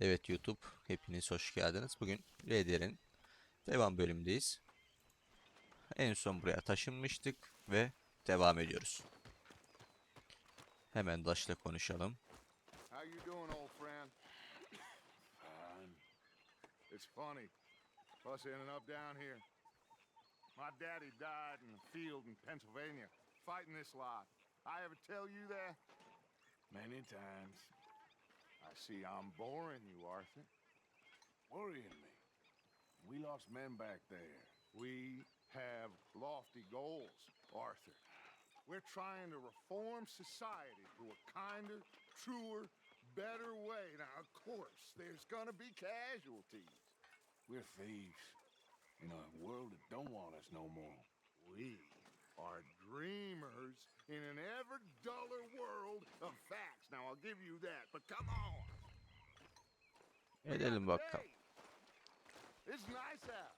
Evet YouTube, hepiniz hoş geldiniz. Bugün Raider'in devam bölümündeyiz. En son buraya taşınmıştık ve devam ediyoruz. Hemen Dash'la konuşalım. How you doing, old friend? Fine. It's funny, us ending up down here. My daddy died in a field in Pennsylvania, fighting this lot. I ever tell you that? Many times. I see I'm boring you, Arthur. Worrying me. We lost men back there. We have lofty goals, Arthur. We're trying to reform society to a kinder, truer, better way. Now, of course, there's gonna be casualties. We're thieves in a world that don't want us no more. We are dreamers in an ever duller world of facts. Now, I'll give you that, but come on. Edelim bakalım. It's nice out.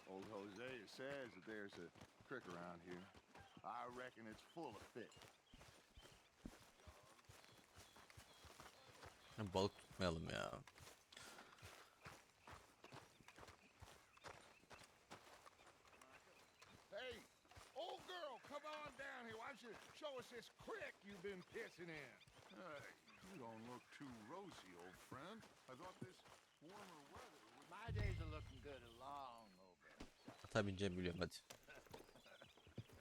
Old Hosea says that there's a creek around here. I reckon it's full of fish. Balık tutmayalım ya. Hey, old girl, come on down here. Why don't you show us this creek you've been pissing in? Hey, you don't look too rosy, old friend. I thought this warmer weather would... My days are looking good along over. Ata bineceğimi biliyorum, hadi.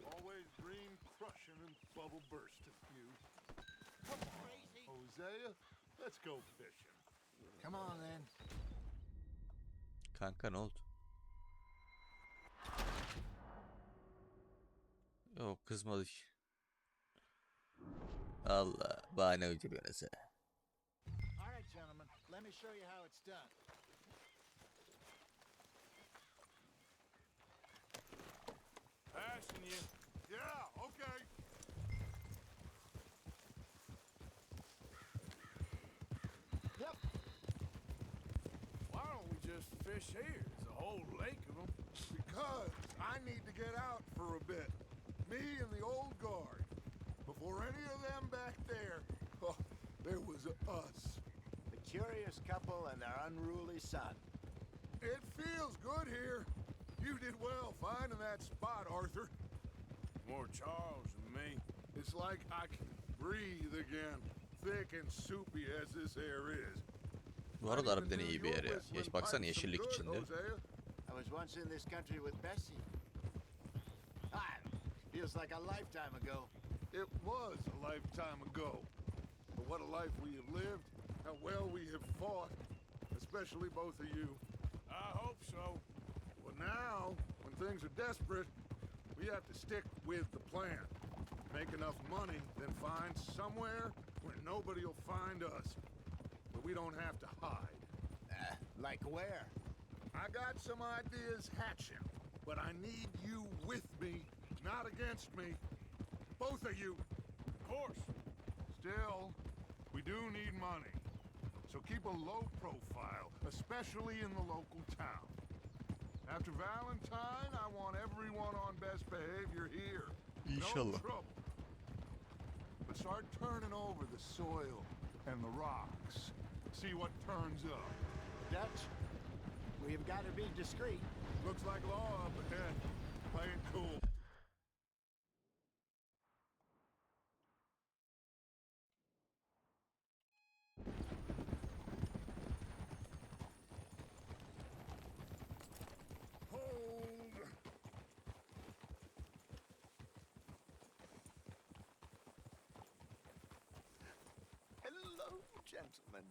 Always dream crushing and bubble bursting, you. Come on, Hosea, let's go fishing. Come on then. Kanka ne oldu? Yok, kızmadık. Allah, bahane uyduruyoruz ha. All right, gentlemen, let me show you how it's done. Passing you. Yeah, okay. Yep. Why don't we just fish here? There's a whole lake of them. Because I need to get out for a bit. Me and the old guard. Before any of them back there, oh, there was us. The curious couple and their unruly son. It feels good here. You did well finding that spot, Arthur. More Charles than me. It's like I can breathe again, thick and soupy as this air is. Bu arada harbiden iyi bir yer ya. Baksana, yeşillik içinde. I was once in this country with Bessie. Ah, feels like a lifetime ago. It was a lifetime ago. But what a life we have lived, how well we have fought, especially both of you. I hope so. Well, now, when things are desperate, we have to stick with the plan. Make enough money, then find somewhere where nobody will find us. But we don't have to hide. Like where? I got some ideas hatching, but I need you with me, not against me. Both of you. Of course. Still, we do need money. So keep a low profile, especially in the local town. After Valentine, I want everyone on best behavior here. No İnşallah. trouble. But start turning over the soil and the rocks. See what turns up. Dutch, we've got to be discreet. Looks like law up ahead. Play it cool. Hold. Hello, gentlemen.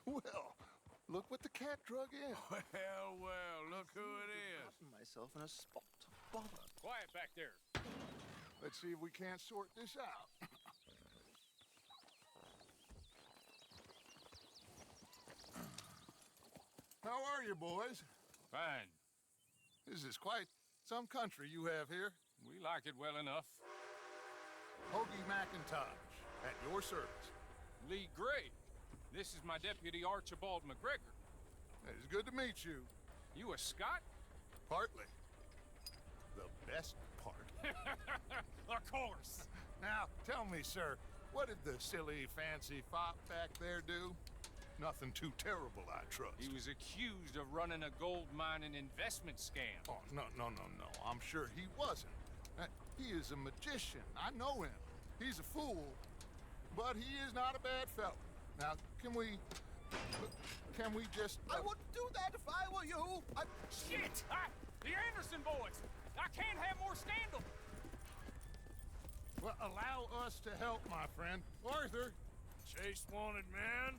Well, look what the cat drug in. Well, well, look who it is. Gotten myself in a spot. Bother. Quiet back there. Let's see if we can't sort this out. How are you, boys? Fine. This is quite some country you have here. We like it well enough. Hoagie McIntosh, at your service. Lee Gray. This is my deputy Archibald McGregor. It's good to meet you. You a Scot? Partly. The best part. Of course. Now, tell me, sir, what did the silly, fancy fop back there do? Nothing too terrible, I trust. He was accused of running a gold mining investment scam. Oh, no. I'm sure he wasn't. He is a magician. I know him. He's a fool, but he is not a bad fellow. Now, can we just... I wouldn't do that if I were you. Shit! The Anderson boys! I can't have more scandal! Well, allow us to help, my friend. Arthur, Chase wanted, man.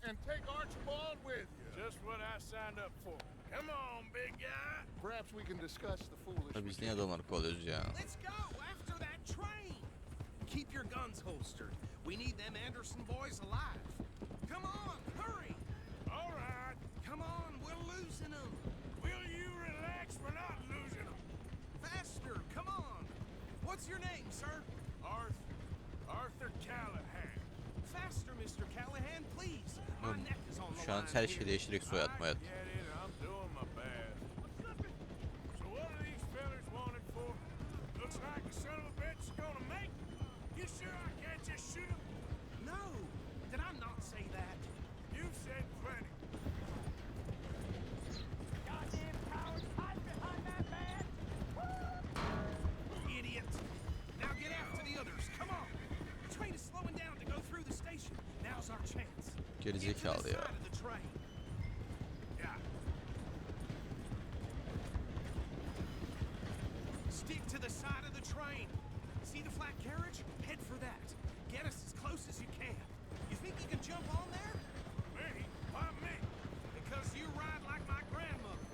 and take Archibald with you. Just what I signed up for. Come on, big guy. Perhaps we can discuss the foolish... Tabii biz niye adamları kovalıyoruz ya? Let's go after that train. Keep your guns holstered. We need them Anderson boys alive. Come on, hurry. All right. Come on, we're losing them. Will you relax? We're not losing them. Faster, come on. What's your name, sir? Arthur Callahan. Faster, Mr. Callahan, please. My neck is on the Şu an line her here. şeyi değiştirerek soyadma hayat. Get it. I'm doing my best. So what are these fellas wanted for? Looks like the son of a bitch is gonna make. You sure I can't just shoot him? No, did I not say that? You said plenty. Goddamn cowards, hide behind that man! Idiot. Now get after the others, come on. The train is slowing down to go through the station. Now's our chance. Get to the Gerizekalı ya. side of the train. Yeah. Stick to the side of the train. See the flat carriage? Head for that. Get us as close as you can. You think you can jump on there? Me? Why me? Because you ride like my grandmother.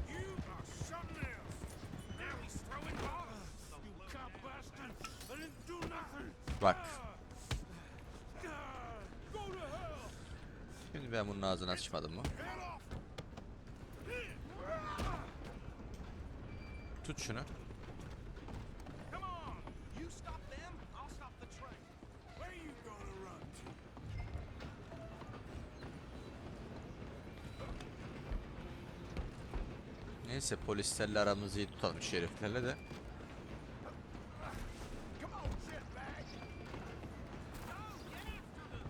You are something else. Now he's throwing bottles. You cop bastard! I didn't do nothing! Bak. Go to hell! Şimdi ben bunun ağzını açmadım mı? Get off! Tut şunu. Come on. You stop them, I'll stop the train. Where you gonna run to? Neyse polislerle aramızı iyi tutalım şeriflerle de. Come on, shitbag! Go, get after them.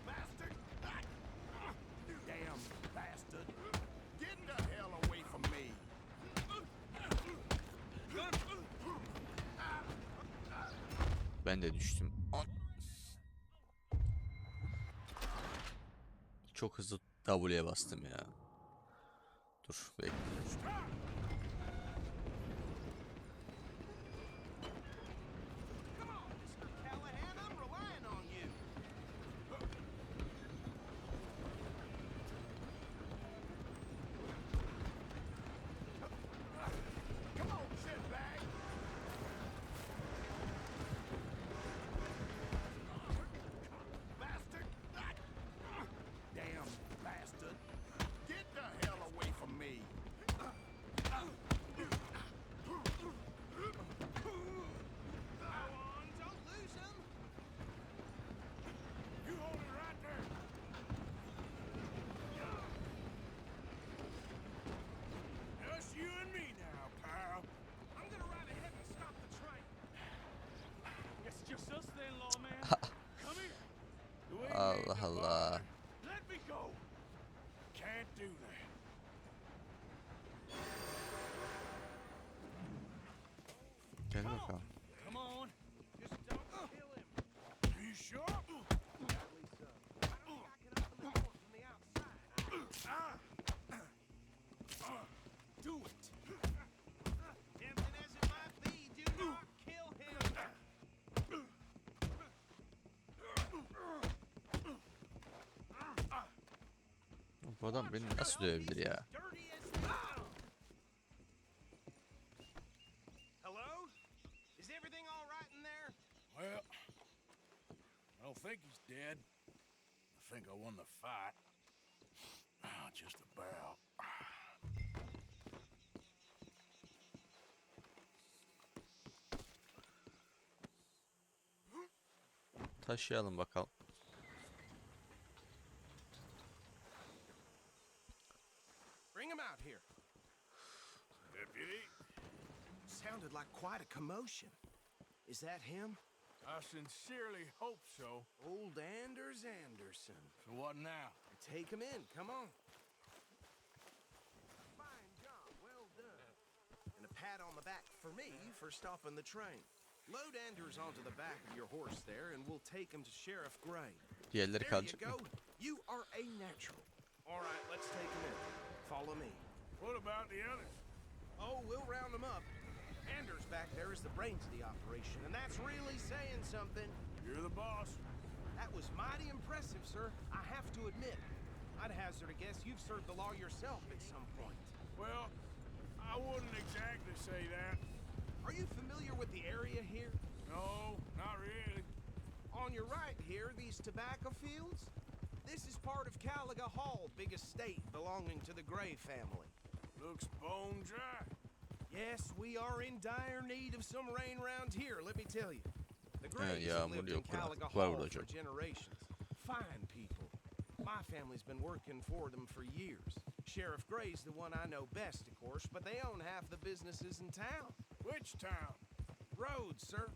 Bastard! You damn bastard. Get the hell away from me! Ben de düştüm. Çok hızlı W'ye bastım ya. Dur bekle. Come on, Mr. Callahan, I'm relying on you. Come on, shitbag! Bastard! Damn bastard. Get the hell away from me! Go on, don't lose them. You hold it right there! Just you and me now, pal. I'm gonna ride ahead and stop the train. It's just us then, lawman. Come here. You ain't Allah need to Allah. bother. Let me go. Can't do that. Gel bakalım. Come on. Just don't kill him. You sure? Probably so. I can open the door from the outside. Do it. Tempting as it might be, do not kill him. Bu adam beni nasıl dövebilir ya? Dirty as hell. Hello? Is everything all right in there? Well, I don't think he's dead. I think I won the fight. Just about. Taşıyalım bakalım. Bring him out here. Deputy, Sounded like quite a commotion. Is that him? I sincerely hope so. Old Old Anders Anderson. So what now? Take him in, come on. Fine job, well done. And a pat on the back for me for stopping the train. Load Anders onto the back of your horse there, and we'll take him to Sheriff Gray. Diğerleri There you kalacak go. mı? You are a natural. All right, let's take him in. Follow me. What about the others? Oh, we'll round them up. Anders back there is the brains of the operation, and that's really saying something. You're the boss. That was mighty impressive, sir. I have to admit. I'd hazard a guess you've served the law yourself at some point. Well, I wouldn't exactly say that. Are you familiar with the area here? No, not really. On your right here, these tobacco fields? This is part of Caliga Hall, big estate belonging to the Gray family. Looks bone dry. Yes, we are in dire need of some rain round here, let me tell you. The Grays yağmur have lived in yok burada. Caliga Var Hall burada for çok. generations. Fine people. My family's been working for them for years. Sheriff Gray's the one I know best, of course, but they own half the businesses in town. Which town? Rhodes, sir.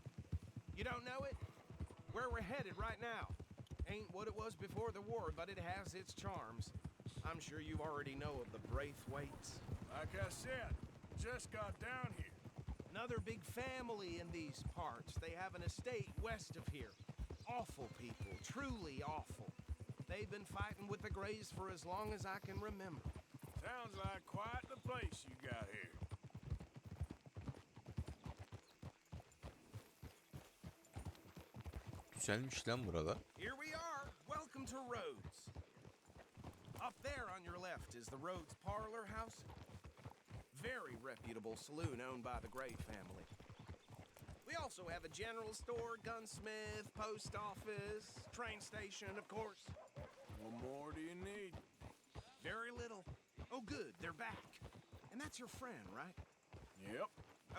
You don't know it? Where we're headed right now. Ain't what it was before the war, but it has its charms. I'm sure you already know of the Braithwaites. Like I said, just got down here. Another big family in these parts. They have an estate west of here. Awful people, truly awful. They've been fighting with the Grays for as long as I can remember. Sounds like quite the place you got here. Güzelmiş lan buralar. Here we are. Welcome to Rhodes. Up there on your left is the Rhodes Parlor House. Very reputable saloon owned by the Gray family. We also have a general store, gunsmith, post office, train station, of course. What more do you need? Very little. Oh, good, they're back. And that's your friend, right? Yep.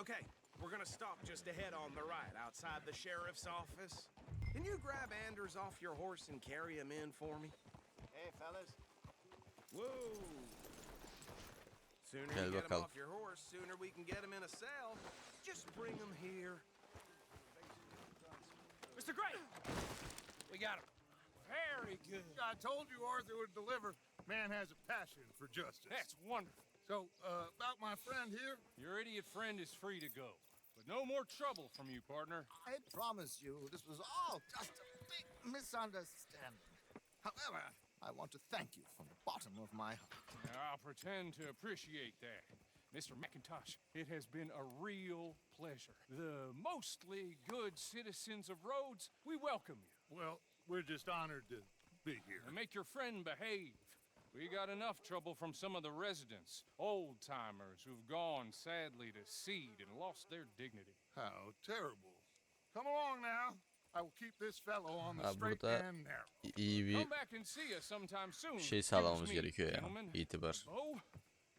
Okay, we're gonna stop just ahead on the right, outside the sheriff's office. Can you grab Anders off your horse and carry him in for me? Hey, fellas. Whoa! Sooner Gel you get him bakalım. off your horse, sooner we can get him in a cell. Just bring him here. Mr. Gray! We got him. Very good. I told you Arthur would deliver. Man has a passion for justice. That's wonderful. So, about my friend here, Your idiot friend is free to go. But no more trouble from you, partner. I promise you this was all just a big misunderstanding. However, I want to thank you from the bottom of my heart. Now, I'll pretend to appreciate that. Mr. McIntosh, it has been a real pleasure. The mostly good citizens of Rhodes, we welcome you. well, we're just honored to be here. And make your friend behave. We got enough trouble from some of the residents, old-timers who've gone, sadly, to seed and lost their dignity. How terrible. Come along now. I will keep this fellow on the Ha, straight burada and narrow. iyi bir Come back and see us sometime soon. şey Excuse sağlamamız me, gerekiyor ya. gentlemen. İtibar. Bo,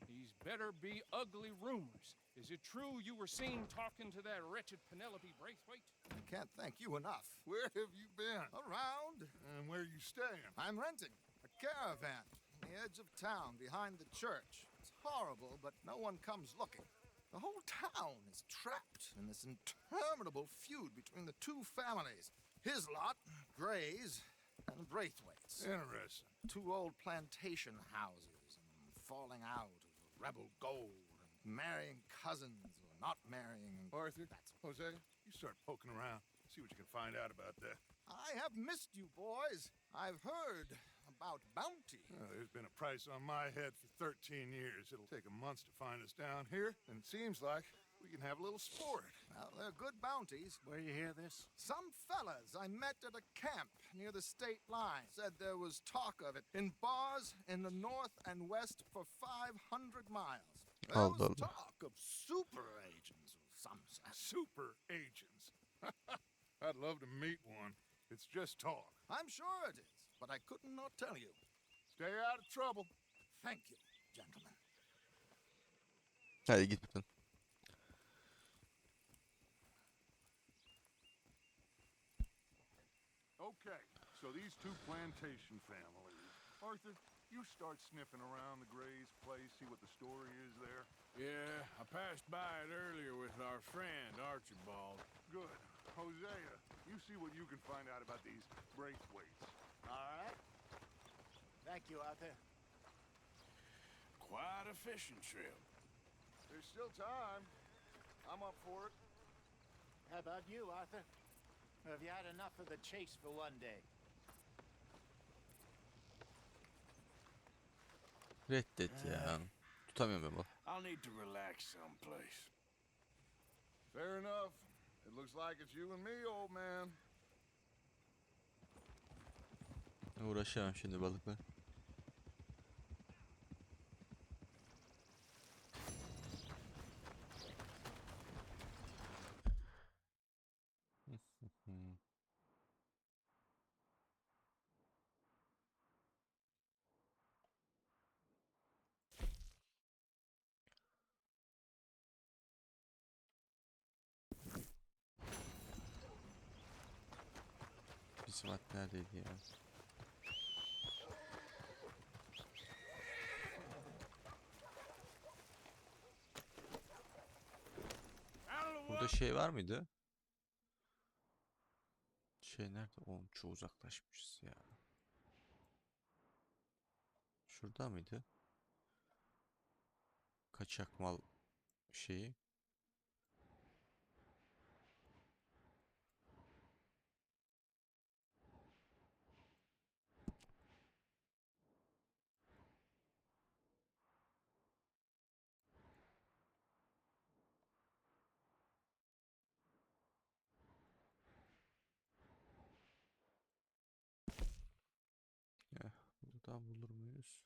these better be ugly rumors. Is it true you were seen talking to that wretched Penelope Braithwaite? I can't thank you enough. Where have you been? Around, And where are you staying? I'm renting a caravan on the edge of town behind the church. It's horrible, but no one comes looking. The whole town is trapped in this interminable feud between the two families. His lot, Gray's, and Braithwaite's. Interesting. Two old plantation houses and falling out of rebel gold and marrying cousins or not marrying. Arthur, Jose, you start poking around. See what you can find out about that. I have missed you, boys. I've heard about bounty. There's been a price on my head for 13 years. It'll take a month to find us down here, and it seems like we can have a little sport. Well, they're good bounties. Where you hear this? Some fellas I met at a camp near the state line said there was talk of it in bars in the north and west for 500 miles. There Allah was Allah. talk of super agents of some sort. Super agents. I'd love to meet one. It's just talk. I'm sure it is, but I could not tell you. Stay out of trouble. Thank you, gentlemen. Hadi git buradan. Okay, so these two plantation families. Arthur, you start sniffing around the Gray's place, see what the story is there. Yeah, I passed by it earlier with our friend Archibald. Good. Hosea, you see what you can find out about these Braithwaites. Thank you, Arthur. Quite a fishing trip. There's still time. I'm up for it. How about you, Arthur? Or have you had enough of the chase for one day? Reddet ya. Tutamıyorum ben bu. I'll need to relax someplace. Fair enough. It looks like it's you and me, old man. Uğraşamam şimdi balıkla. Bizim at neredeydi ya? Burada şey var mıydı? Şey nerede? Oğlum çok uzaklaşmışız ya. Şurada mıydı? Kaçak mal şeyi. Ya, buradan bulur muyuz?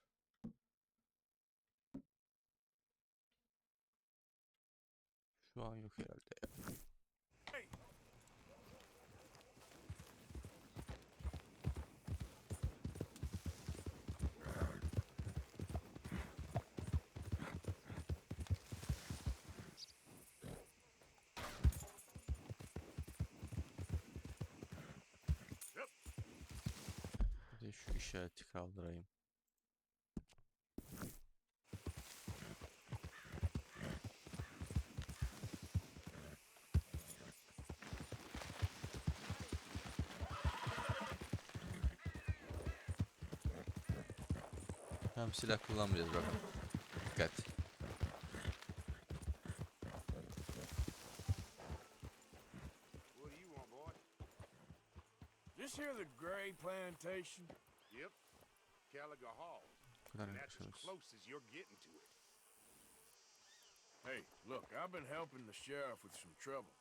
Şu an yok herhalde ya. Bir de şu işareti kaldırayım. Hem silah kullanmayacağız bak. Dikkat. What do you want, boy? This here the Gray Plantation? Yep. Caliga Hall. Bu kadar And that's as yaklaşıyoruz. close as you're getting to it. Hey, look, I've been helping the sheriff with some trouble.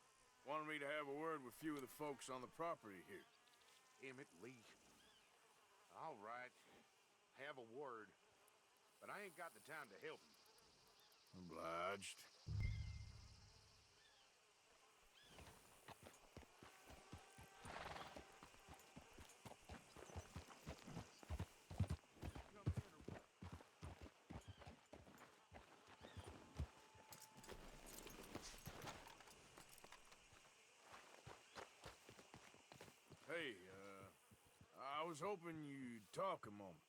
Wanted me to have a word with a few of the folks on the property here. Emmett Lee. All right. Have a word. But I ain't got the time to help you. Obliged. Hey, I was hoping you'd talk a moment.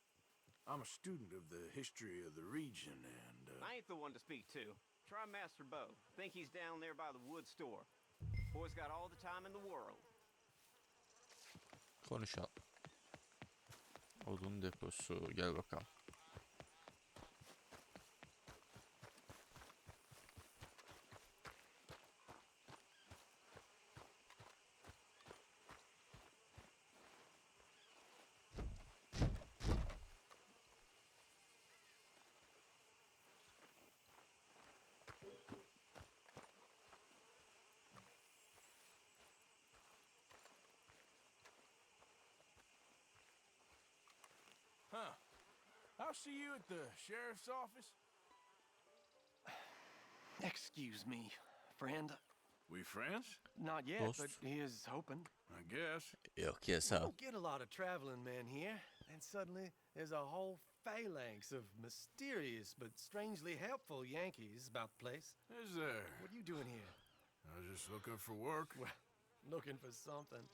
I'm a student of the history of the region, and, I ain't the one to speak to. Try Master Bo. Think he's down there by the wood store. Boy's got all the time in the world. Konuşalım. Odun deposu. Gel bakalım. huh. I'll see you at the sheriff's office. Excuse me, friend. We friends? Not yet, Dost. but he is hoping. I guess. Yok ya We sağ ol. don't get a lot of traveling men here, and suddenly there's a whole phalanx of mysterious but strangely helpful Yankees about the place. Is there? What are you doing here? I was just looking for work. Well, looking for something.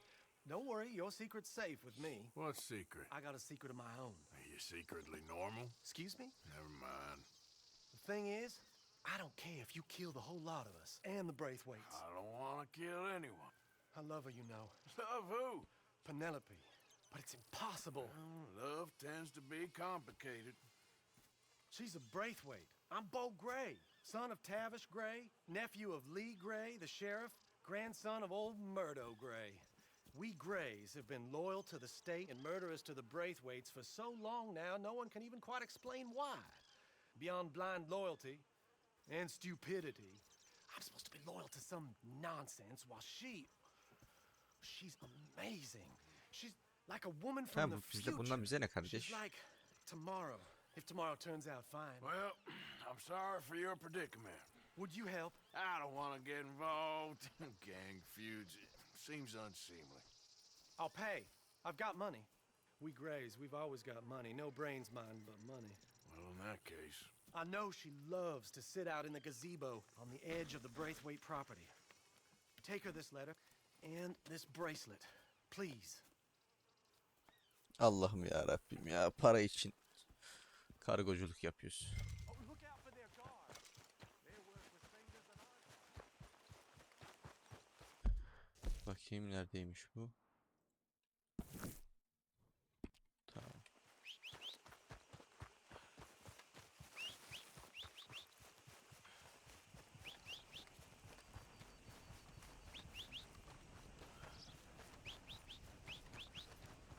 Don't worry, your secret's safe with me. What secret? I got a secret of my own. Are you secretly normal? Excuse me? Never mind. The thing is, I don't care if you kill the whole lot of us and the Braithwaites. I don't want to kill anyone. I love her, you know. Love who? Penelope. but it's impossible. Well, love tends to be complicated. She's a Braithwaite. I'm Bo Gray, son of Tavish Gray, nephew of Lee Gray, the sheriff, grandson of old Murdo Gray. We Grays have been loyal to the state and murderous to the Braithwaites for so long now, no one can even quite explain why. Beyond blind loyalty and stupidity, I'm supposed to be loyal to some nonsense while she's amazing. She's like a woman Ha, from the bizde future. bundan bize ne She's kardeş? like tomorrow, if tomorrow turns out fine. Well, I'm sorry for your predicament. Would you help? I don't want to get involved in gang feuds. It seems unseemly. I'll pay. I've got money. We Grays, we've always got money. No brains, mind, but money. Well, in that case, I know she loves to sit out in the gazebo on the edge of the Braithwaite property. Take her this letter and this bracelet, please. Allah'ım ya Rabbim ya, para için kargoculuk yapıyoruz. Oh, look out for their guard. They work with fingers and eyes. Bakayım neredeymiş bu? Tamam.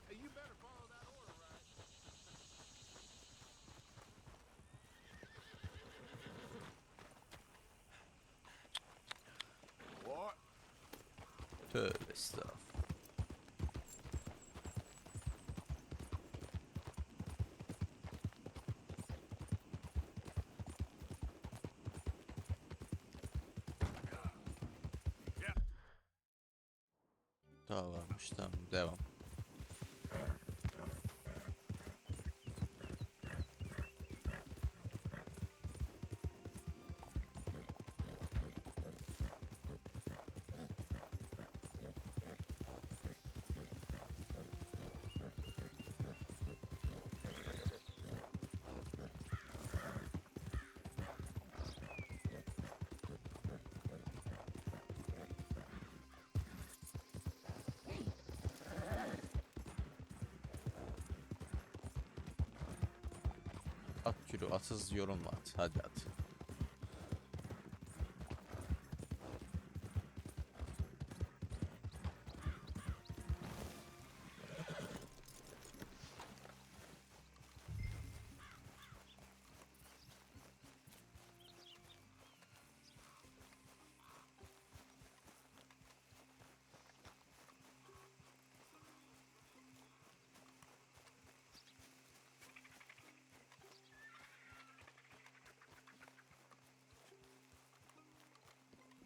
Hey, you better follow that order, right? what? Tövbe estağfurullah. Yeah. Daha varmış, tamam, devam. At yürü, atsız yorulma at. Hadi at.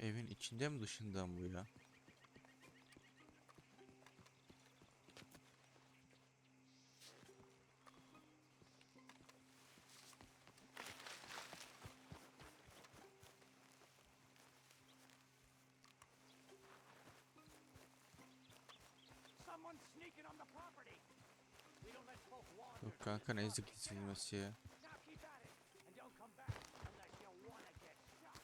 Evin içinde mi dışında mı bu ya? Someone's sneaking on the property. We don't let folk wander. Yok kanka, ne ezik gidilmesi ya. Now keep at it and don't come back unless you want to get shot.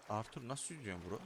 Arthur nasıl yüzüyorsun bro?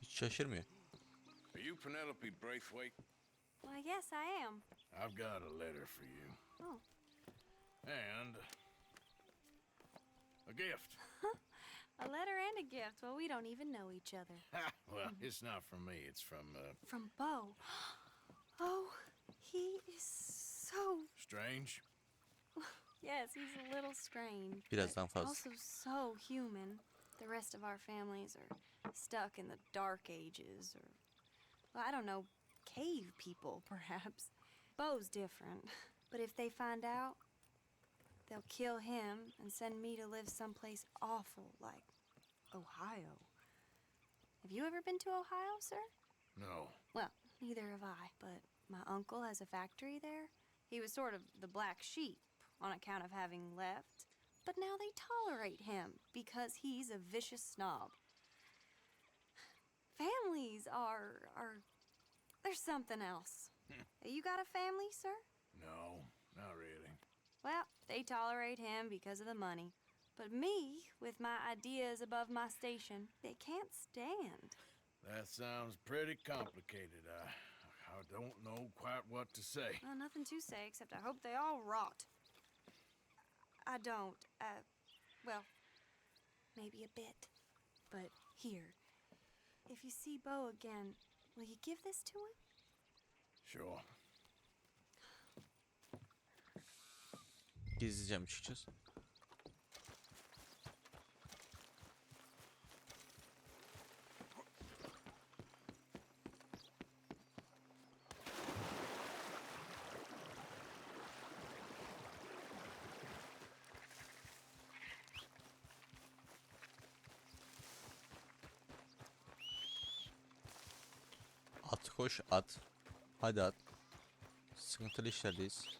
Hiç şaşırmıyor. Are you Penelope Braithwaite? Why, yes, I am. I've got a letter for you. Oh. And a gift. A letter and a gift. Well, we don't even know each other. Well, it's not from me. It's from, From Bo. Oh, he is so... Strange. Yes, he's a little strange. Birazdan but fazla. Also so human. The rest of our families are stuck in the dark ages, or... Well, I don't know, cave people, perhaps. Bo's different. But if they find out, they'll kill him and send me to live someplace awful like Ohio. Have you ever been to Ohio, sir? No. Well, neither have I, but my uncle has a factory there. He was sort of the black sheep on account of having left, but now they tolerate him because he's a vicious snob. Families are there's something else. You got a family, sir? No, not really. Well, they tolerate him because of the money. But me, with my ideas above my station, they can't stand. That sounds pretty complicated. I don't know quite what to say. Well, nothing to say except I hope they all rot. I don't, well, maybe a bit. But here, if you see Bo again, will you give this to him? Sure. Gizleyeceğim açıkçası. At koş at. Hadi at. Sıkıntılı işlerdeyiz.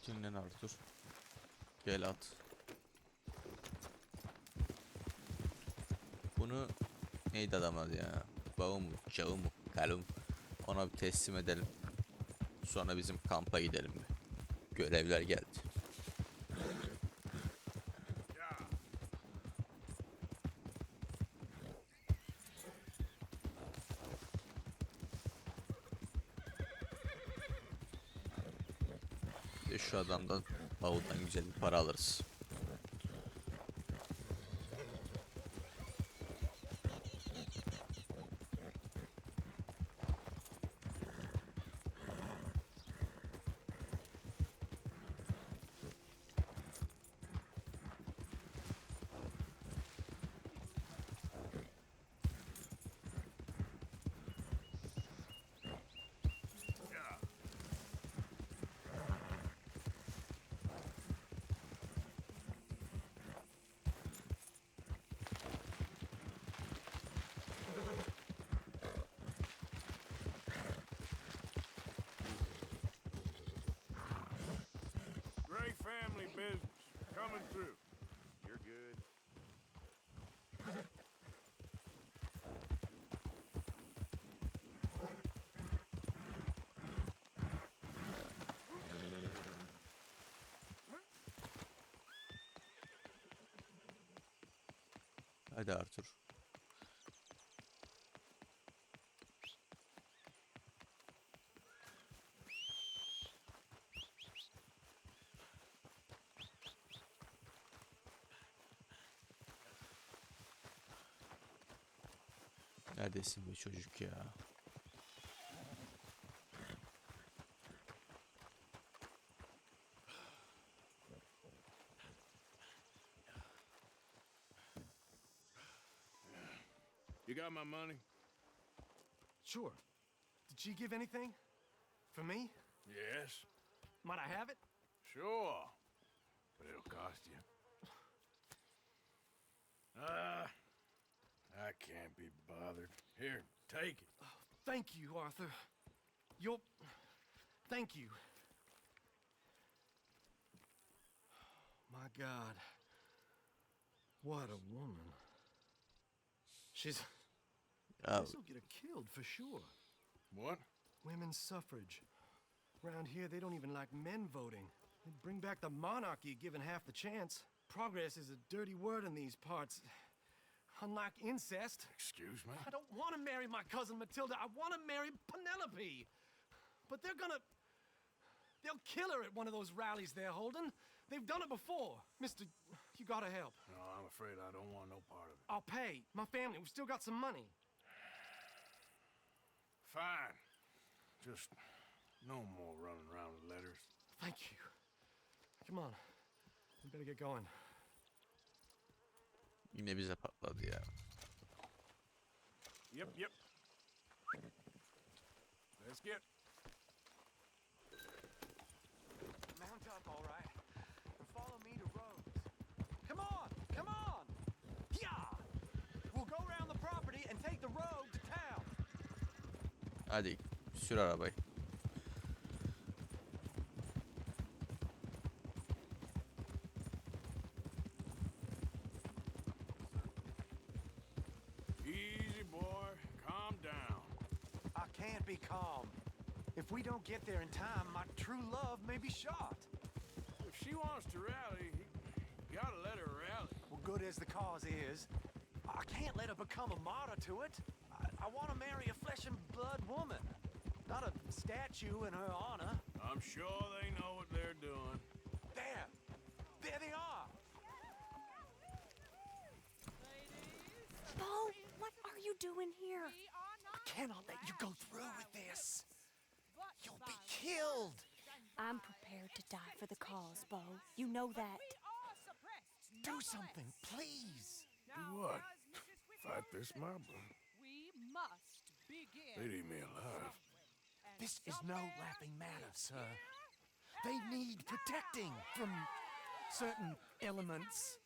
Dinlen Arthur. Gel at. Bunu neydi adam adı ya? Bağı mı? Cağı mı? Kalım. Ona bir teslim edelim. Sonra bizim kampa gidelim mi? Görevler geldi. Bir de şu adamdan bavuldan güzel bir para alırız. Great family business. Coming through. You're good. Hadi Arthur. Neredesin be çocuk ya? You got my money? Sure. Did she give anything? For me? Yes. Might I have it? Sure. But it'll cost you. I can't be bothered. Here, take it. Thank you, Arthur. Thank you. My God. What a woman. She'll Ya get her killed for sure. What? Women's suffrage. Around here, they don't even like men voting. They'd bring back the monarchy given half the chance. Progress is a dirty word in these parts. Unlike incest. Excuse me? I don't want to marry my cousin Matilda. I want to marry Penelope. But they'll kill her at one of those rallies they're holding. They've done it before. Mister, You gotta help. No, I'm afraid I don't want no part of it. I'll pay. My family, we've still got some money. Fine. Just no more running around with letters. Thank you. Come on. We better get going. Yine bize patladı ya. Yep. Let's get. Mount up, all right. And follow me to Rhodes. Come on! Yeah! We'll go around the property and take the road to town. Hadi sür arabayı. Easy, boy. Calm down. I can't be calm. If we don't get there in time, my true love may be shot. If she wants to rally, you gotta let her rally. Well, good as the cause is, I can't let her become a martyr to it. I want to marry a flesh and blood woman, not a statue in her honor. I'm sure they know what they're doing. There they are. Bo, what are you doing here? I cannot let you go through with this. You'll be killed. I'm prepared to die for the cause, Bo. You know that. Do something, please. Do what? Fight this mob? We must begin. They'd eat me alive. This is no laughing matter, sir. They need protecting from certain elements.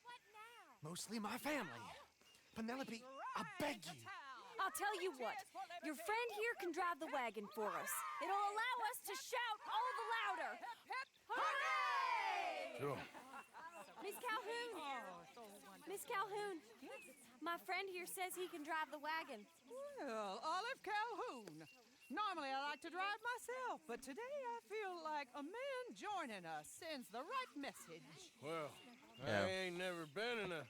Mostly my family. Penelope, I beg you. I'll tell you what. Your friend here can drive the wagon for us. It'll allow us to shout all the louder. Hooray! Sure. Miss Calhoun! Miss Calhoun! My friend here says he can drive the wagon. Well, Olive Calhoun. Normally I like to drive myself, but today I feel like a man joining us sends the right message. Well, Yeah. I ain't never been in a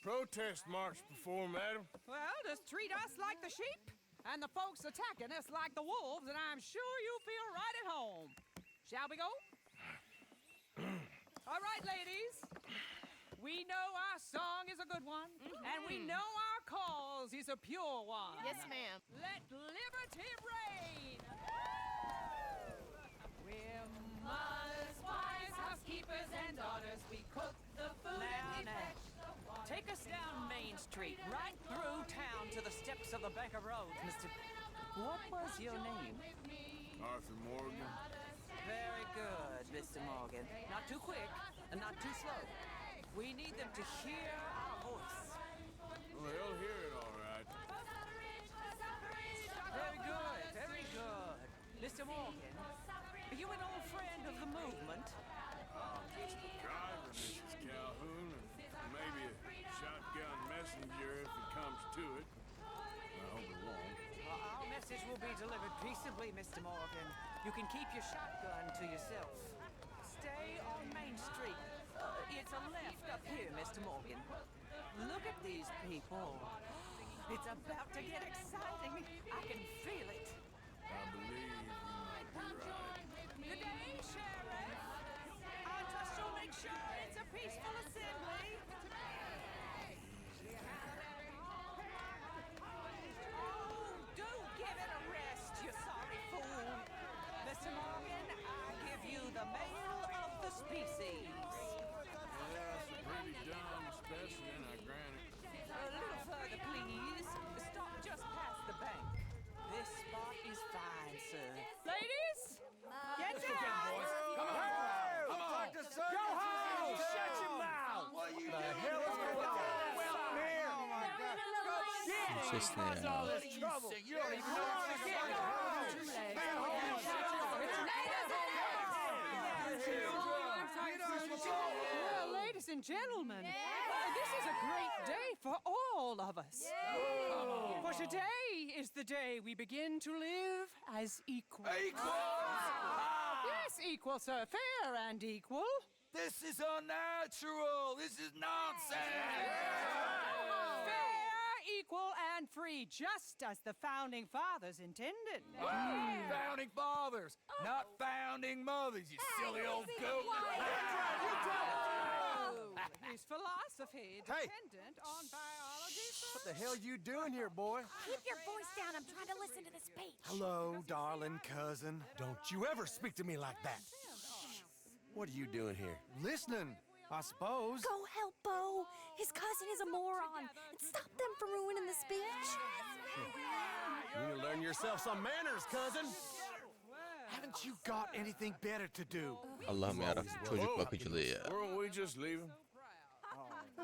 protest march before, madam. Well, just treat us like the sheep, and the folks attacking us like the wolves, and I'm sure you feel right at home. Shall we go? All right, ladies. We know our song is a good one, and we know our cause is a pure one. Yes, ma'am. Let liberty reign. We're mothers, wives, housekeepers, and daughters. We cook the food and we fetch the water. Take us down Main Street, right through town to the steps of the Bank of Rhodes, Mr. What was your name? Arthur Morgan. Very good, Mr. Morgan. Not too quick and not too slow. We need them to hear our voice. Well, they'll hear it all right. Very good, very good. Mr. Morgan, are you an old friend of the movement? I'm just a driver, Mrs. Calhoun, and maybe a shotgun messenger if it comes to it. I hope it won't. Our message will be delivered peaceably, Mr. Morgan. You can keep your shotgun to yourself. Stay on Main Street. It's a left up here, Mr. Morgan. Look at these people. It's about to get exciting. I can feel it. I believe you might be right. Good day, Sheriff. I trust you'll make sure it's a peaceful assembly. Oh, do give it a rest, you sorry fool. Mr. Morgan, I give you the male of the species. Yeah, it's a pretty dumb specimen, I grant it. A little further, please. Stop just past the bank. This spot is fine, sir. Ladies, get down. Come on! Come on! Go home! Shut your mouth! What are you doing? Hell is going on? Welcome here! Oh my God! Bu ses ne ya? All this trouble. You don't even know what you're doing. Go home! Stay Well, ladies and gentlemen, this is a great day for all of us. For today is the day we begin to live as equals. Yes, equal, sir. Fair and equal. This is unnatural. This is nonsense. Fair, equal, and free, just as the founding fathers intended. Founding fathers, not founding mothers, you silly old goat. His philosophy Hey! dependent on biology. What the hell you doing here, boy? Keep your voice down. I'm trying to listen to the speech. Hello, darling cousin. Don't you ever speak to me like that. What are you doing here? Listening, I suppose. Go help Bo. His cousin is a moron. And stop them from ruining the speech. You need to learn yourself some manners, cousin. Haven't you got anything better to do? Allah'ım yarabbim, çocuk bakıcılığı ya. Weren't we just leaving?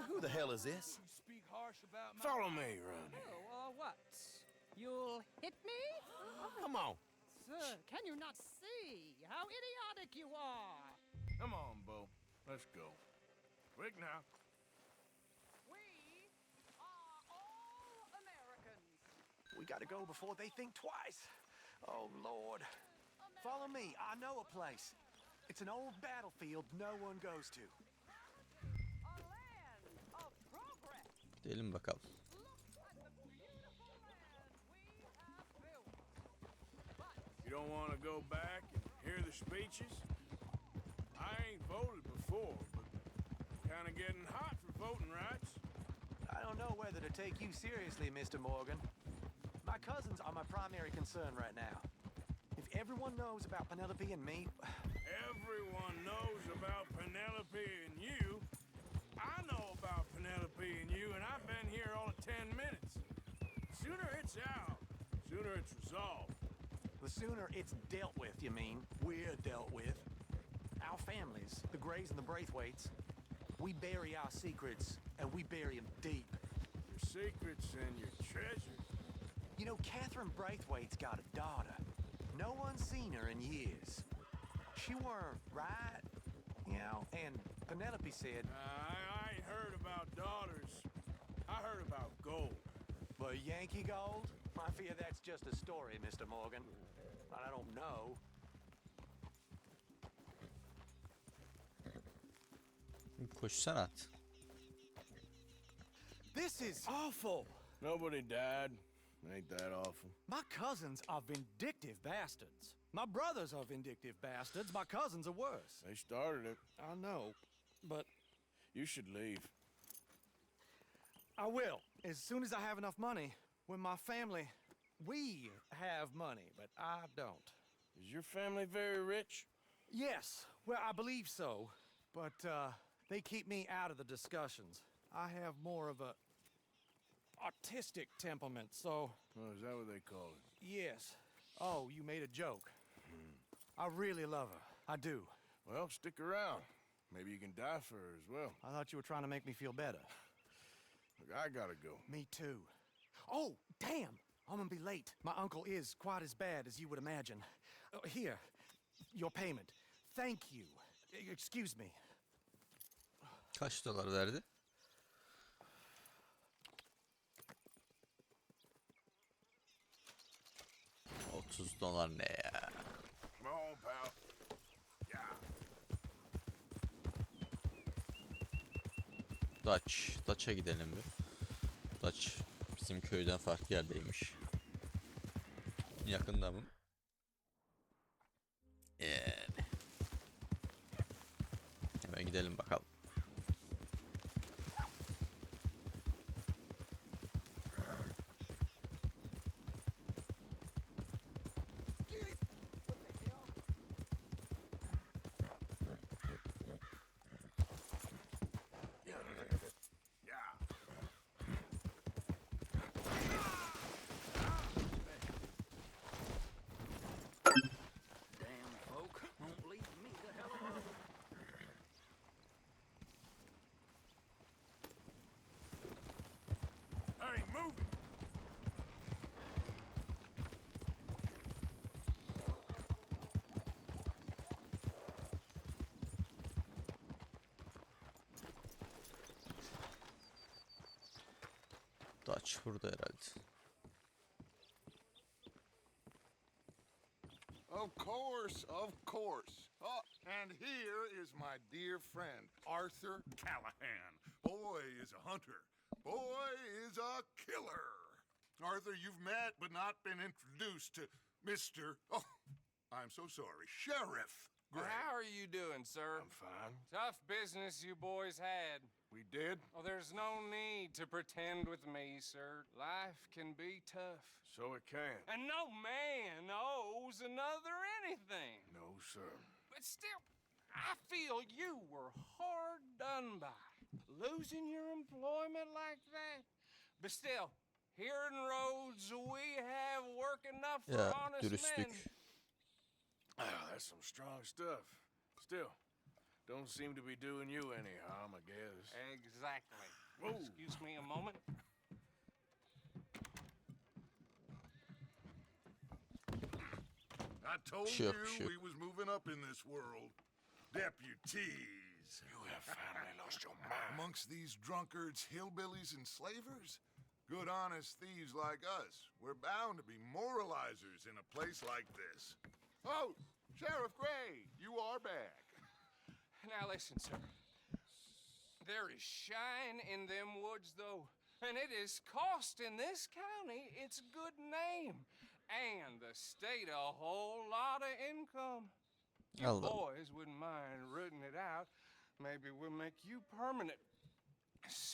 Who the hell is this? Speak harsh about my... Follow me around here. Oh, what? You'll hit me? Come on. Sir, can you not see how idiotic you are? Come on, Bo. Let's go. Quick now. We are all Americans. We gotta go before they think twice. Oh, Lord. Follow me. I know a place. It's an old battlefield no one goes to. A land of progress. Gidelim bakalım. Look at the beautiful land we have built. You don't want to go back and hear the speeches? I ain't voted before, but kind of getting hot for voting rights. I don't know whether to take you seriously, Mr. Morgan. My cousins are my primary concern right now. If everyone knows about Penelope and me, Everyone knows about Penelope and you. I know about Penelope and you, and I've been here all of 10 minutes. Sooner it's out, sooner it's resolved. the sooner it's dealt with, you mean, we're dealt with. Our families, the Grays and the Braithwaites, we bury our secrets, and we bury them deep. Your secrets and your treasures. You know, Catherine Braithwaite's got a daughter. No one's seen her in years. She weren't right, you know, and Penelope said... I ain't heard about daughters. I heard about gold. But Yankee gold? I fear that's just a story, Mr. Morgan. I don't know. Koşsana at. This is awful. Nobody died. Ain't that awful? My cousins are vindictive bastards. My brothers are vindictive bastards. My cousins are worse. They started it. I know, but You should leave. I will. As soon as I have enough money. When my family... We have money, but I don't. Is your family very rich? Yes, well, I believe so. But, they keep me out of the discussions. I have more of a... artistic temperament, so... Oh, is that what they call it? Yes. Oh, you made a joke. I really love her. I do. Well, stick around. Maybe you can die for her as well. I thought you were trying to make me feel better. Look, I gotta go. Me too. Oh, damn! I'm gonna be late. My uncle is quite as bad as you would imagine. Here, your payment. Thank you. Excuse me. Kaç dolar verdi? $30 ne ya? Come on, pal. Yeah. Dutch'a gidelim bir. Dutch bizim köyden farklı yerdeymiş. Yakında mı? Yani. Hemen gidelim bakalım. Damn folk won't leave me the hell alone. Hey, move it! Dutch burada herhalde. Of course, of course. Oh, and here is my dear friend, Arthur Callahan. Boy is a hunter. Boy is a killer. Arthur, you've met but not been introduced to Mr. Oh, I'm so sorry, Sheriff Great. How are you doing, sir? I'm fine. Tough business you boys had. We did? Oh, there's no need to pretend with me, sir. Life can be tough. So it can. And no man owes another anything. No, sir. But still, I feel you were hard done by. Losing your employment like that. But still, here in Rhodes, we have work enough for Ya honest dürüstlük. men. Ah, that's some strong stuff. Still, don't seem to be doing you any harm, I guess. Exactly. Whoa. Excuse me a moment. I told Sure, you sure. we was moving up in this world. Deputies. You have finally lost your mind. Amongst these drunkards, hillbillies, and slavers? Good, honest thieves like us. We're bound to be moralizers in a place like this. Oh, Sheriff Gray, you are back. Now listen, sir. There is shine in them woods, though, and it is costing this county its good name and the state a whole lot of income. You Allah. boys wouldn't mind rooting it out. Maybe we'll make you permanent.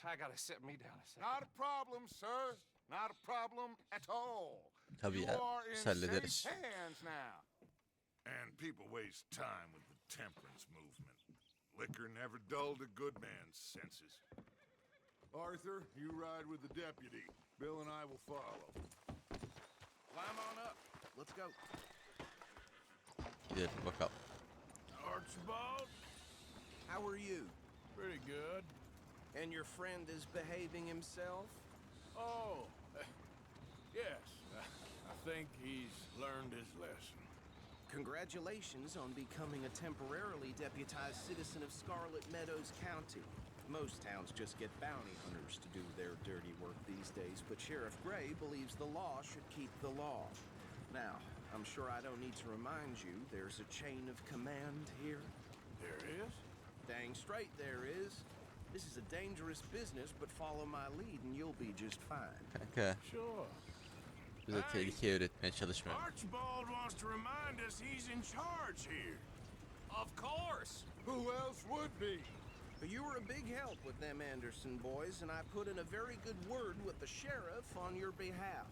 I gotta sit me down a second. Not a problem, sir. Not a problem at all. Tabii You ya, are in biz safe hallederiz. hands now. And people waste time with the temperance movement. Liquor never dulled a good man's senses. Arthur, you ride with the deputy. Bill and I will follow. Climb on up. Let's go. Gidelim bakalım. Archibald? How are you? Pretty good. And your friend is behaving himself? Oh, yes. I think he's learned his lesson. Congratulations on becoming a temporarily deputized citizen of Scarlet Meadows County. Most towns just get bounty hunters to do their dirty work these days, but Sheriff Gray believes the law should keep the law. Now, I'm sure I don't need to remind you there's a chain of command here. There is? Dang straight there is. This is a dangerous business, but follow my lead and you'll be just fine. Kanka Sure. bize tehlike öğretmeye çalışmıyor. Archibald wants to remind us he's in charge here. Of course. Who else would be? You were a big help with them Anderson boys, and I put in a very good word with the sheriff on your behalf.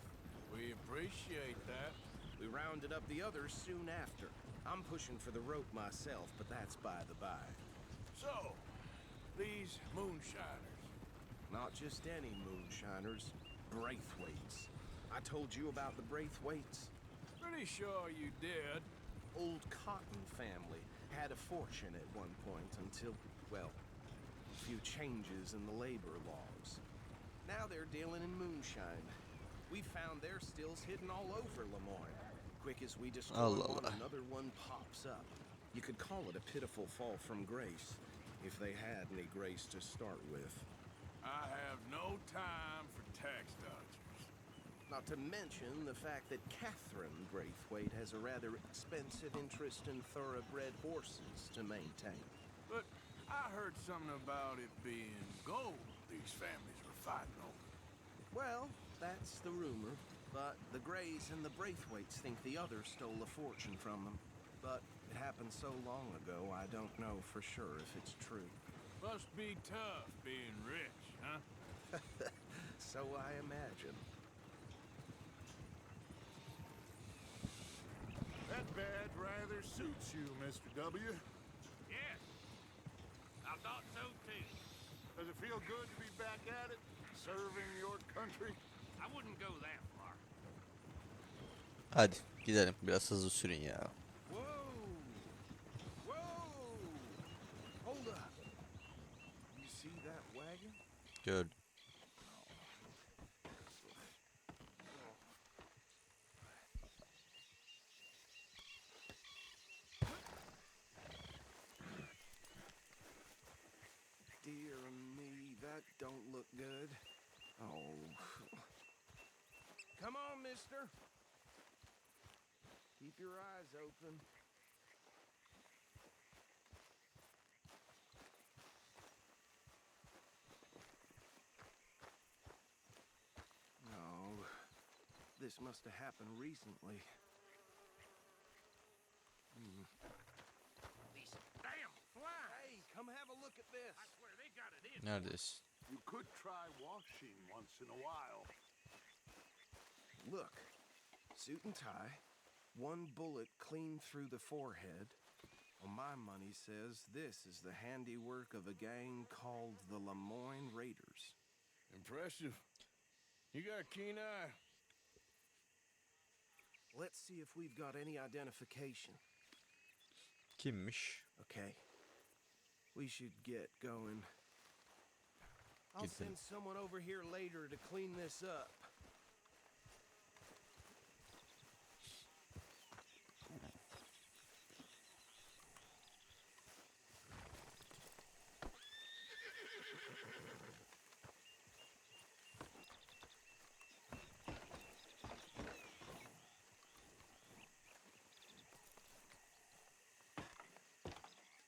We appreciate that. We rounded up the others soon after. I'm pushing for the rope myself, but that's by the by. So, these moonshiners. Not just any moonshiners, Braithwaites. I told you about the Braithwaites. Pretty sure you did. Old Cotton family had a fortune at one point until, well, a few changes in the labor laws. Now they're dealing in moonshine. We found their stills hidden all over Lemoyne. Quick as we destroy Allah one, Allah. another one pops up. You could call it a pitiful fall from grace, if they had any grace to start with. I have no time for tax dodgers. Not to mention the fact that Catherine Braithwaite has a rather expensive interest in thoroughbred horses to maintain. But I heard something about it being gold these families were fighting over. Well, that's the rumor. But the Grays and the Braithwaites think the other stole a fortune from them. But it happened so long ago, I don't know for sure if it's true. Must be tough being rich, huh? So I imagine. That badge rather suits you, Mr. W. Yes. I thought so too. Does it feel good to be back at it, serving your country? I wouldn't go that far. Hadi gidelim, biraz hızlı sürün ya. Whoa! Whoa! Hold up. You see that wagon? Gördüm. Dear me, that don't look good. Oh. Come on, mister. Keep your eyes open. No. This must have happened recently. Come have a look at this. Neredesin? You could try washing once in a while. Look, suit and tie, one bullet clean through the forehead. Well, my money says this is the handiwork of a gang called the Lemoyne Raiders. Impressive. You got a keen eye. Let's see if we've got any identification. Kimmiş? Okay. We should get going. I'll Gidelim. send someone over here later to clean this up.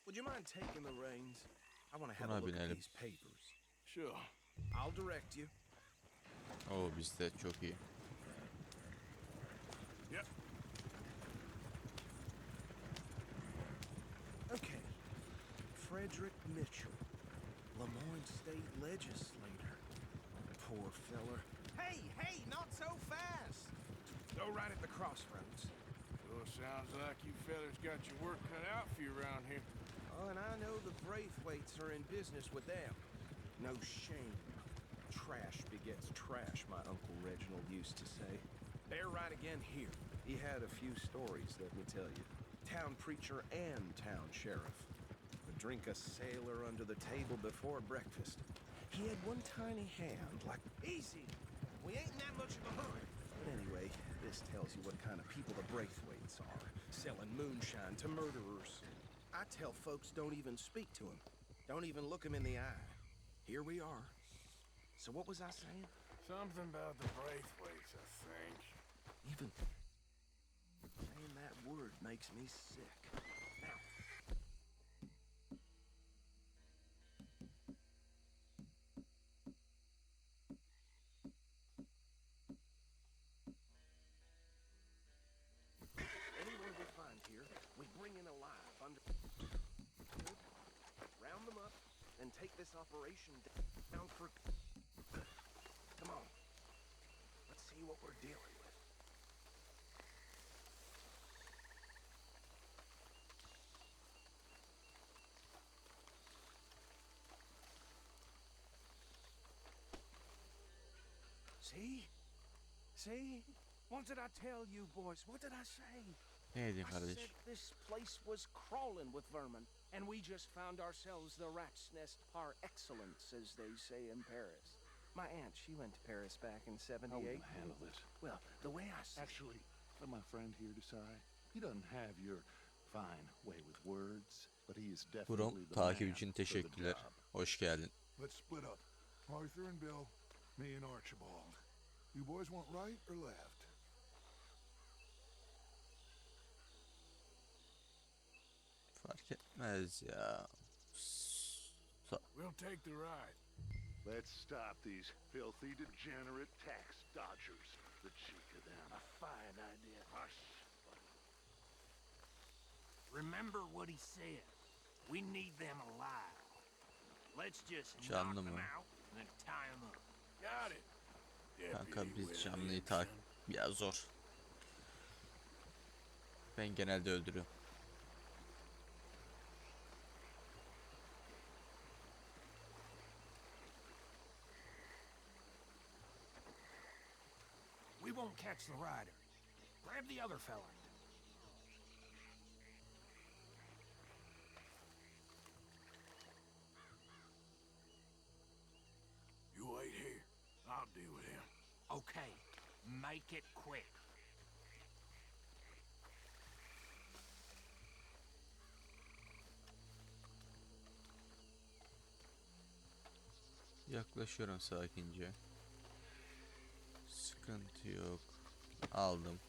Would you mind taking the reins? I want to have a Buna look at binelim. these papers. Sure. I'll direct you. Oo bizde çok iyi. Yep. Okay. Frederick Mitchell, Lemoyne State Legislator. Poor feller. Hey, hey, not so fast! Go right at the crossroads. Sure sounds like you fellas got your work cut out for you around here. Oh, and I know the Braithwaites are in business with them. No shame. Trash begets trash, my Uncle Reginald used to say. They're right again here. He had a few stories, let me tell you. Town preacher and town sheriff. Would drink a sailor under the table before breakfast. He had one tiny hand, like... Easy! We ain't in that much of a hurry. But anyway, this tells you what kind of people the Braithwaites are. Selling moonshine to murderers. I tell folks don't even speak to him. Don't even look him in the eye. Here we are. So what was I saying? Something about the Braithwaites, I think. Even saying that word makes me sick. Now, anyone we find here, we bring in alive under... Round them up, and take this operation down for... Come on. Let's see what we're dealing with. See? See? What did I tell you, boys? What did I say? Ne edin I kardeş? said this place was crawling with vermin, and we just found ourselves the rat's nest par excellence, as they say in Paris. My aunt, she went to Paris back in '78. How will you handle this? Well, the way I see Actually, let my friend here decide. He doesn't have your fine way with words, but he is definitely Buram the takip man için for the teşekkürler. job. Hoş geldin. Let's split up. Arthur and Bill, me and Archibald. You boys want right or left? Fark etmez ya. We'll take the ride. Let's stop these filthy, degenerate tax dodgers. The cheek of them. A fine idea. Hush. Remember what he said. We need them alive. Let's just knock Canlı them mı? out and tie them up. Got it. Kanka Deputy biz canlıyı Williamson. ya zor. Ben genelde öldürüyorum. We won't catch the rider. Grab the other fella. You wait here. I'll deal with him. Okay, make it quick. Yaklaşıyorum sakince. Sıkıntı yok. Aldım.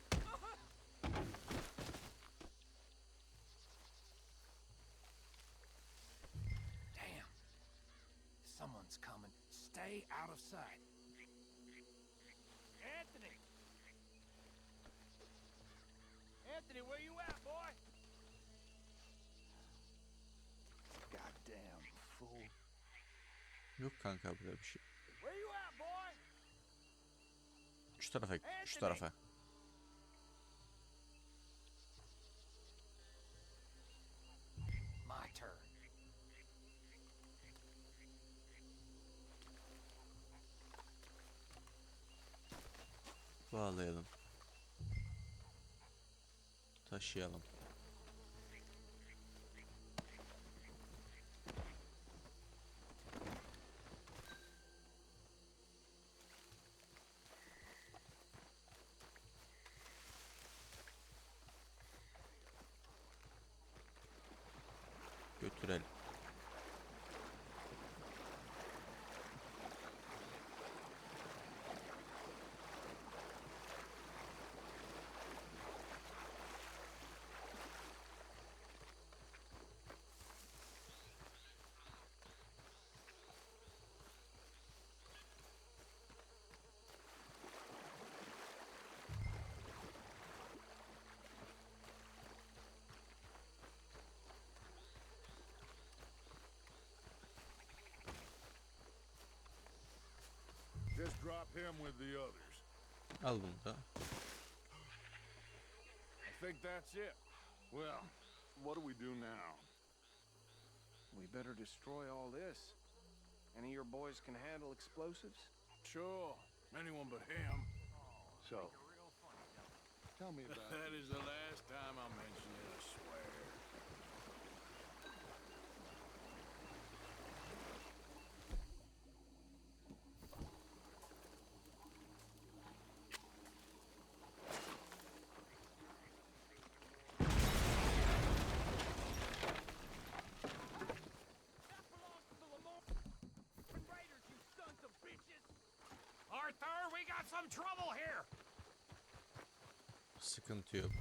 Damn. Someone's coming. Stay out of sight. Anthony! Anthony, where you at, boy? Goddamn fool. Yok kanka burada bir şey. Where you at, boy? Şu tarafa, şu tarafa. My turn. Bağlayalım. Taşıyalım. Götürelim. Just drop him with the others. Al bunu da. I think that's it. Well, what do we do now? We better destroy all this. Any of your boys can handle explosives? Sure. Anyone but him. So, tell me about That is the last time I mention it, I swear. Arthur, we got some trouble here. Sıkıntı yok.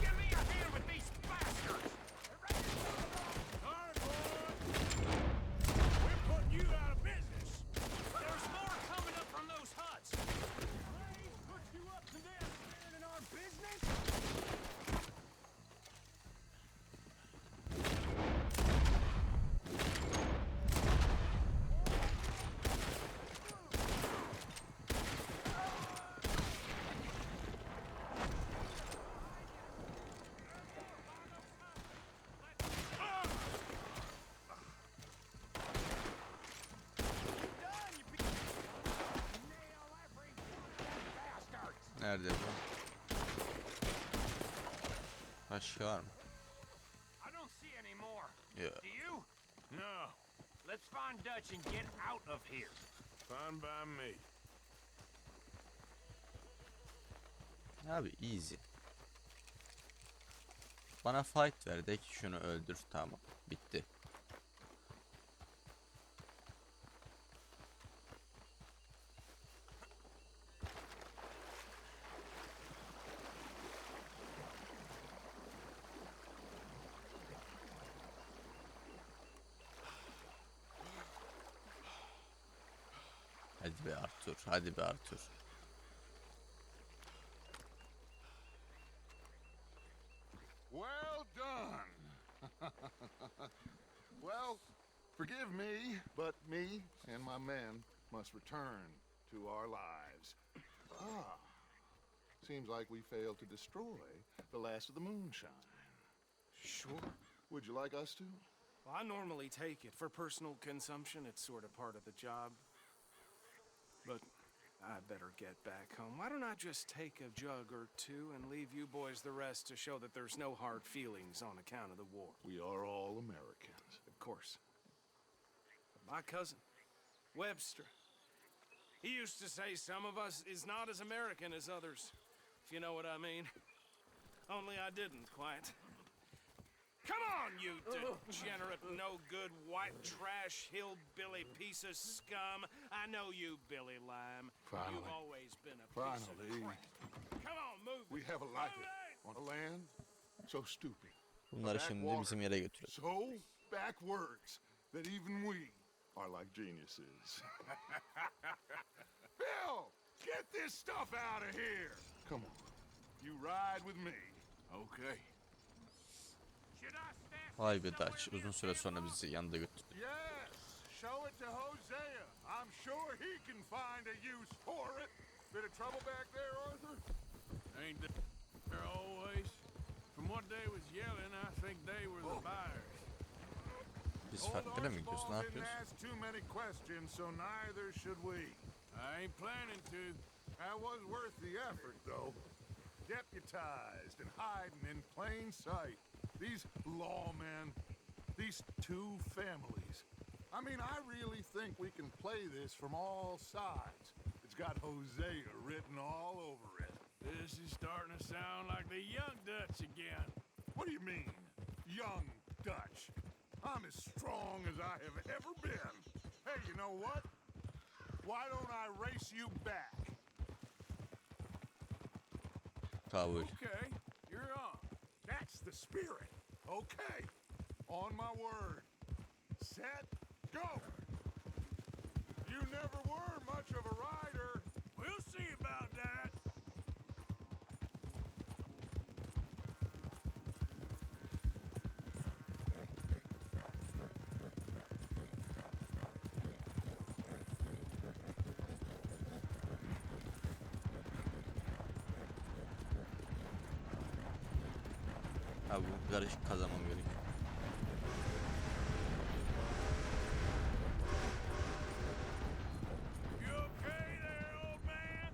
Give me a hand with these bastards. All right, boy. We're putting you out of business. There's more coming up from those huts. Put you up to this, man, in our business? Nerede bu? Başka var mı? I don't see any more. Yok. Do you? No. Let's find Dutch and get out of here. Fine by me. Abi easy. Bana fight ver de ki şunu öldür, tamam. Bitti. Hadi be Arthur, hadi be Arthur. Well done. Well, forgive me, but me and my men must return to our lives. Ah, seems like we failed to destroy the last of the moonshine. Sure. Would you like us to? Well, I normally take it for personal consumption. It's sort of part of the job. But I better get back home. Why don't I just take a jug or two and leave you boys the rest to show that there's no hard feelings on account of the war? We are all Americans. Of course. But my cousin, Webster, he used to say some of us is not as American as others, if you know what I mean. Only I didn't quite. Come on, you degenerate, no-good, white trash, hillbilly piece of scum. I know you, Billy Lime. Finally. You've always been a piece of Finally, crap. Come on, move we it. have a life Move it! on a land so stupid Bunları şimdi bizim yere götürelim. So backwards that even we are like geniuses. Bill, get this stuff out of here. Come on. You ride with me. Okay. Vay be Dutch, uzun süre sonra bizi yanında götürdü. Yes, show it to Hosea. I'm sure he can find a use for it. Bit of trouble back there, Arthur? Ain't there always? From what they was yelling, I think they were the buyers. Biz farklı mı gidiyoruz, ne Didn't yapıyoruz? ask too many questions, so neither should we. I ain't planning to. That was worth the effort, though. Deputized and hiding in plain sight. These lawmen, these two families. I mean, I really think we can play this from all sides. It's got Hosea written all over it. This is starting to sound like the young Dutch again. What do you mean, young Dutch? I'm as strong as I have ever been. Hey, you know what? Why don't I race you back? Kabul. Okay, you're on. That's the spirit. Okay, on my word. Set, go. You never were much of a rider. We'll see about that. Abi bu karışık kazanmam gerekiyor. You okay there, old man?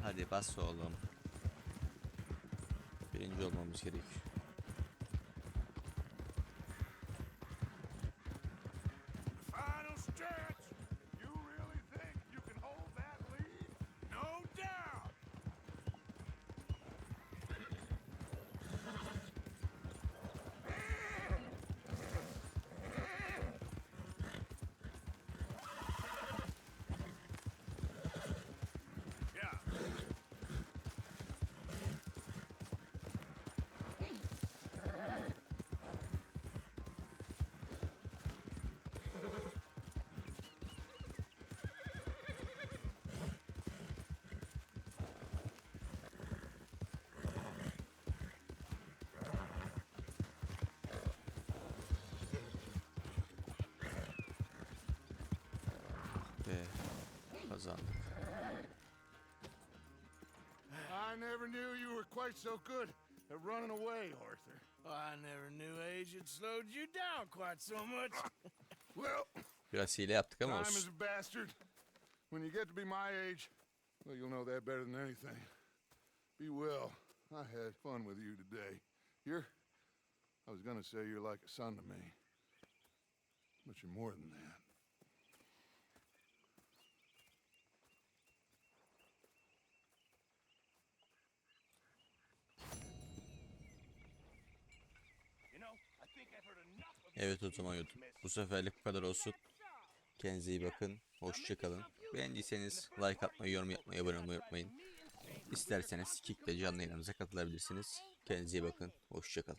Hadi bas oğlum. Birinci olmamız gerekiyor. Final stretch. You really think you can hold that lead? No doubt. Yeah. Ve kazandık. I never knew you were quite so good at running away, Arthur. I never knew age had slowed you down quite so much. Well, Biraz hile yaptık ama time is olsun. a bastard. When you get to be my age, well, you'll know that better than anything. Be well. I had fun with you today. I was gonna say you're like a son to me. But you're more than that. Evet o zaman YouTube. Bu seferlik bu kadar olsun. Kendinize iyi bakın. Hoşça kalın. Beğendiyseniz like atmayı, yorum yapmayı, abone olmayı unutmayın. İsterseniz Kick'te canlı yayınımıza katılabilirsiniz. Kendinize iyi bakın. Hoşça kalın.